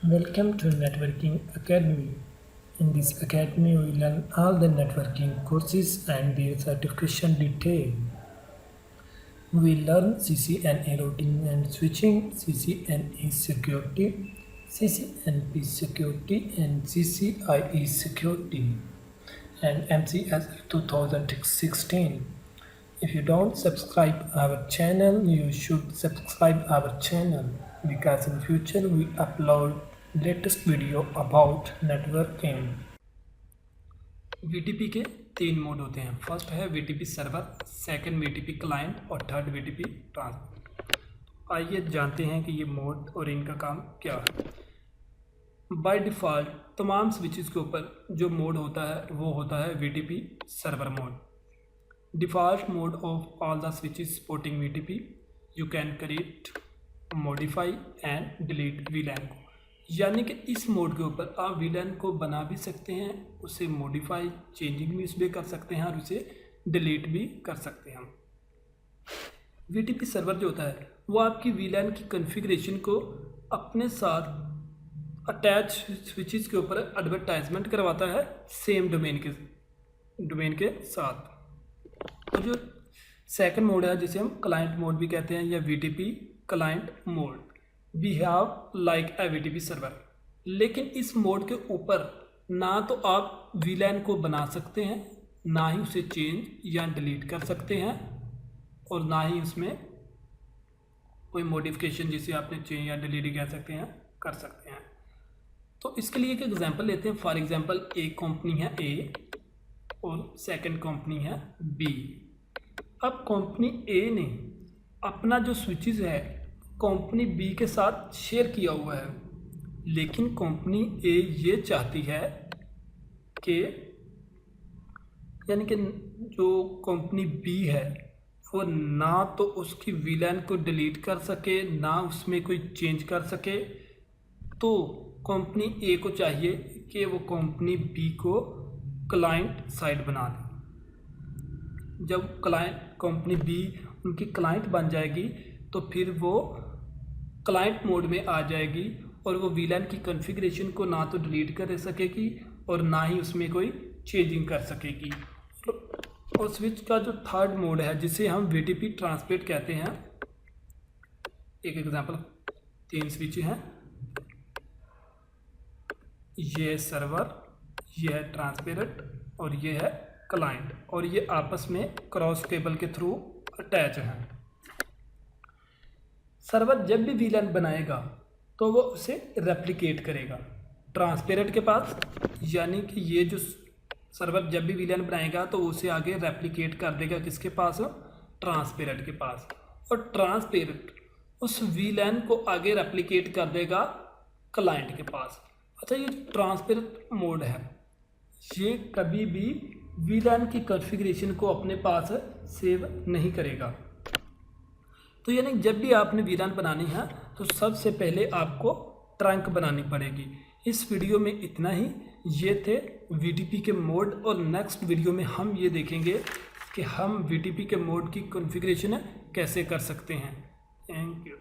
Welcome to Networking Academy. In this academy, we learn all the networking courses and their certification detail. We learn CCNA routing and switching, CCNA security, CCNP security, and CCIE security, and MCS 2016. If you don't subscribe our channel, you should subscribe our channel because in future we upload latest video about networking. VTP के 3 mode होते हैं। First है VTP server, second VTP client और third VTP transfer. आइए जानते हैं कि ये मोड और इनका काम क्या है। बाय डिफ़ॉल्ट तमाम स्विचेस के ऊपर जो मोड होता है वो होता है VTP server mode. Default mode of all the switches supporting VTP. You can create, modify and delete VLAN को, यानी कि इस मोड के ऊपर आप VLAN को बना भी सकते हैं, उसे मॉडिफाई चेंजिंग भी उसमें कर सकते हैं और उसे डिलीट भी कर सकते हैं। VTP सर्वर जो होता है वो आपकी VLAN की कॉन्फ़िगरेशन को अपने साथ अटैच स्विचेस के ऊपर एडवर्टाइजमेंट करवाता है सेम डोमेन के साथ। तो जो सेकंड मोड है जिसे हम क्लाइंट मोड भी कहते हैं या VTP client mode, behave like a VTP server. लेकिन इस मोड के ऊपर ना तो आप VLAN को बना सकते हैं, ना ही उसे चेंज या डिलीट कर सकते हैं, और ना ही उसमें कोई मॉडिफिकेशन जिसे आपने चेंज या डिलीट कह सकते हैं कर सकते हैं। तो इसके लिए एक एग्जांपल लेते हैं। फॉर एग्जांपल एक कंपनी है A और सेकंड कंपनी है B। अब कंपनी A ने अपना जो स्विचेस है कंपनी B के साथ शेयर किया हुआ है, लेकिन कंपनी A ये चाहती है कि यानी कि जो कंपनी B है वो ना तो उसकी VLAN को डिलीट कर सके, ना उसमें कोई चेंज कर सके। तो कंपनी A को चाहिए कि वो कंपनी B को क्लाइंट साइड बना दें। जब कंपनी B उनकी क्लाइंट बन जाएगी तो फिर वो क्लाइंट मोड में आ जाएगी और वो VLAN की कॉन्फ़िगरेशन को ना तो डिलीट कर सकेगी और ना ही उसमें कोई चेंजिंग कर सकेगी। और स्विच का जो थर्ड मोड है जिसे हम VTP ट्रांसमिट कहते हैं, एक एग्जांपल 3 स्विच हैं, ये सर्वर, ये है ट्रांसपेरेंट और ये है क्लाइंट, और ये आपस में क्रॉस केबल के थ्रू अटैच हैं। सर्वर जब भी VLAN बनाएगा तो वो उसे रेप्लिकेट करेगा ट्रांसपेरेंट के पास, यानी कि ये जो सर्वर जब भी VLAN बनाएगा तो उसे आगे रेप्लिकेट कर देगा किसके पास, ट्रांसपेरेंट के पास, और ट्रांसपेरेंट उस VLAN को आगे रेप्लिकेट कर देगा क्लाइंट के पास। अच्छा, ये जो ट्रांसपेरेंट मोड है ये कभी भी VLAN की कॉन्फ़िगरेशन को अपने पास सेव नहीं करेगा। तो यानी जब भी आपने VLAN बनानी है तो सबसे पहले आपको ट्रंक बनानी पड़ेगी। इस वीडियो में इतना ही। ये थे VTP के मोड, और नेक्स्ट वीडियो में हम ये देखेंगे कि हम VTP के मोड की कॉन्फ़िगरेशन कैसे कर सकते हैं। Thank you.